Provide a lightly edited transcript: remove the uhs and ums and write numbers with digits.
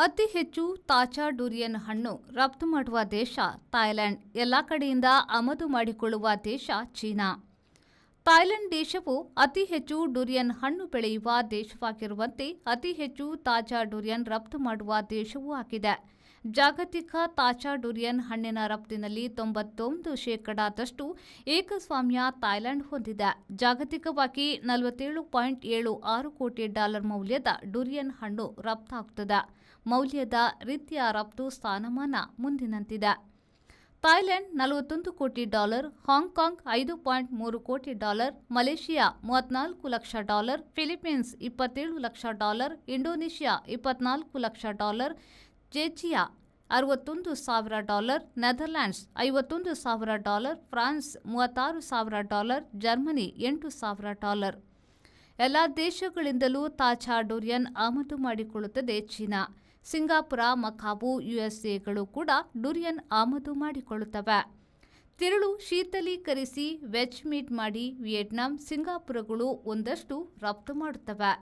ಅತಿ ಹೆಚ್ಚು ತಾಜಾ ಡುರಿಯನ್ ಹಣ್ಣು ರಫ್ತು ಮಾಡುವ ದೇಶ ಥಾಯ್ಲೆಂಡ್. ಎಲ್ಲ ಕಡೆಯಿಂದ ಆಮದು ಮಾಡಿಕೊಳ್ಳುವ ದೇಶ ಚೀನಾ. ಥಾಯ್ಲೆಂಡ್ ದೇಶವು ಅತಿ ಹೆಚ್ಚು ಡುರಿಯನ್ ಹಣ್ಣು ಬೆಳೆಯುವ ದೇಶವಾಗಿರುವಂತೆ ಅತಿ ಹೆಚ್ಚು ತಾಜಾ ಡುರಿಯನ್ ರಫ್ತು ಮಾಡುವ ದೇಶವೂ ಆಗಿದೆ. ಜಾಗತಿಕ ತಾಜಾ ಡುರಿಯನ್ ಹಣ್ಣಿನ ರಫ್ತಿನಲ್ಲಿ 91% ಏಕಸ್ವಾಮ್ಯ ಥಾಯ್ಲೆಂಡ್ ಹೊಂದಿದೆ. ಜಾಗತಿಕವಾಗಿ $47.76 ಕೋಟಿ ಮೌಲ್ಯದ ಡುರಿಯನ್ ಹಣ್ಣು ರಫ್ತಾಗುತ್ತದೆ. ಮೌಲ್ಯದ ರೀತಿಯ ರಫ್ತು ಸ್ಥಾನಮಾನ ಮುಂದಿನಂತಿದೆ. ಥಾಯ್ಲೆಂಡ್ $41 ಕೋಟಿ, ಹಾಂಗ್ಕಾಂಗ್ $5.3 ಕೋಟಿ, Malaysia $34 lakh, Philippines $27 lakh, Indonesia $24 lakh, ಜೆಜಿಯಾ $61,000, ನೆದರ್ಲ್ಯಾಂಡ್ಸ್ $51,000, ಫ್ರಾನ್ಸ್ $36,000, ಜರ್ಮನಿ $8,000. ಎಲ್ಲ ದೇಶಗಳಿಂದಲೂ ತಾಜಾ ಡುರಿಯನ್ ಆಮದು ಮಾಡಿಕೊಳ್ಳುತ್ತದೆ ಚೀನಾ. ಸಿಂಗಾಪುರ, ಮಕಾವು, ಯುಎಸ್ಎಗಳು ಕೂಡ ಡುರಿಯನ್ ಆಮದು ಮಾಡಿಕೊಳ್ಳುತ್ತವೆ. ತಿರುಳು ಶೀತಲೀಕರಿಸಿ ವೆಜ್ ಮೀಟ್ ಮಾಡಿ ವಿಯೆಟ್ನಾಂ, ಸಿಂಗಾಪುರಗಳು ಒಂದಷ್ಟು ರಫ್ತು ಮಾಡುತ್ತವೆ.